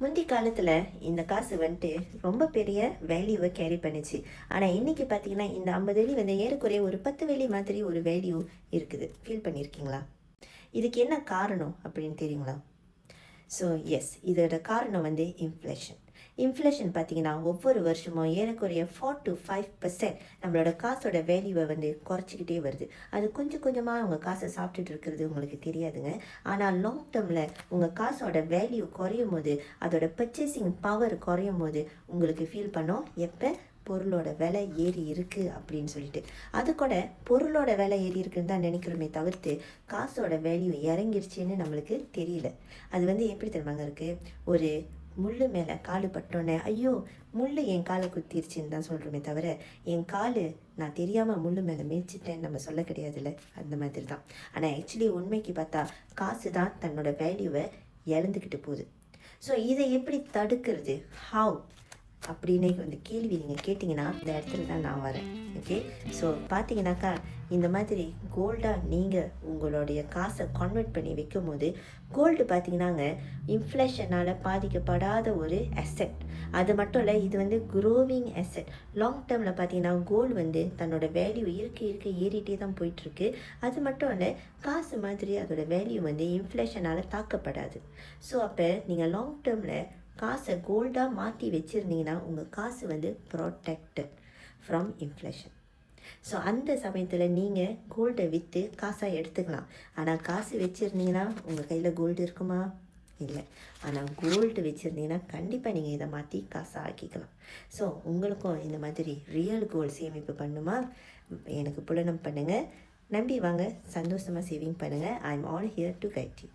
முந்தி காலத்தில் இந்த காசு வந்துட்டு ரொம்ப பெரிய வேல்யூவை கேரி பண்ணுச்சு. ஆனால் இன்றைக்கி பார்த்தீங்கன்னா இந்த 50 வெள்ளி வந்து ஏறக்குறைய ஒரு 10 வெள்ளி மாதிரி ஒரு வேல்யூ இருக்குது. ஃபீல் பண்ணியிருக்கீங்களா? இதுக்கு என்ன காரணம் அப்படின்னு தெரியுங்களா? ஸோ எஸ், இதோட காரணம் வந்து இன்ஃப்ளேஷன். இன்ஃப்ளேஷன் பார்த்தீங்கன்னா ஒவ்வொரு வருஷமும் ஏறக்குறைய 4 to 5% நம்மளோட காசோட வேல்யூவை வந்து குறைச்சிக்கிட்டே வருது. அது கொஞ்சம் கொஞ்சமாக உங்கள் காசை சாப்பிட்டுட்டு இருக்கிறது உங்களுக்கு தெரியாதுங்க. ஆனால் லாங் டேர்மில் உங்கள் காசோட வேல்யூ குறையும் போது, அதோட பர்ச்சேசிங் பவர் குறையும் போது உங்களுக்கு ஃபீல் பண்ணோம் எப்போ பொருளோட விலை ஏறி இருக்குது அப்படின்னு சொல்லிட்டு. அது கூட பொருளோட விலை ஏறி இருக்குன்னு தான் நினைக்கிறோமே தவிர்த்து காசோட வேல்யூ இறங்கிருச்சுன்னு நம்மளுக்கு தெரியல. அது வந்து எப்படி தெரியுமாங்க இருக்குது, ஒரு முள் மேலே காலு பட்டோன்னே ஐயோ முள் என் காலை குத்திருச்சுன்னு தான் சொல்கிறோமே தவிர என் கால் நான் தெரியாமல் முள் மேலே மிதிச்சிட்டேன்னு நம்ம சொல்ல கிடையாதுல்ல. அந்த மாதிரி தான். ஆனால் ஆக்சுவலி உண்மைக்கு பார்த்தா காசு தான் தன்னோட வேல்யூவை இழந்துக்கிட்டு போகுது. ஸோ இதை எப்படி தடுக்கிறது, ஹவ் அப்படின்னு வந்து கேள்வி நீங்கள் கேட்டிங்கன்னா இந்த இடத்துல தான் நான் வரேன். ஓகே, ஸோ பார்த்தீங்கன்னாக்கா இந்த மாதிரி கோல்டாக நீங்கள் உங்களுடைய காசை கன்வெர்ட் பண்ணி வைக்கும் போது, கோல்டு பார்த்தீங்கன்னாங்க இன்ஃப்ளேஷனால் பாதிக்கப்படாத ஒரு அசெட். அது மட்டும் இல்லை, இது வந்து க்ரோவிங் அசெட். லாங் டேர்மில் பார்த்தீங்கன்னா கோல்டு வந்து தன்னோட வேல்யூ இருக்க ஏறிட்டே தான் போயிட்டுருக்கு. அது மட்டும் இல்லை, காசு மாதிரி அதோட வேல்யூ வந்து இன்ஃப்ளேஷனால் தாக்கப்படாது. ஸோ அப்போ நீங்கள் லாங் டேர்மில் காசை கோல்டாக மாற்றி வச்சுருந்தீங்கன்னா உங்கள் காசு வந்து ப்ரொடெக்டட் ஃப்ரம் இன்ஃப்ளேஷன். ஸோ அந்த சமயத்தில் நீங்கள் கோல்டை விற்று காசாக எடுத்துக்கலாம். ஆனால் காசு வச்சுருந்தீங்கன்னா உங்கள் கையில் கோல்டு இருக்குமா? இல்லை. ஆனால் கோல்டு வச்சுருந்தீங்கன்னா கண்டிப்பாக நீங்கள் இதை மாற்றி காசாக ஆக்கிக்கலாம். ஸோ உங்களுக்கும் இந்த மாதிரி ரியல் கோல்டு சேமிப்பு பண்ணுமா? எனக்கு புலனம் பண்ணுங்கள், நம்பி வாங்க, சந்தோஷமாக சேவிங் பண்ணுங்கள். I am all here to guide you.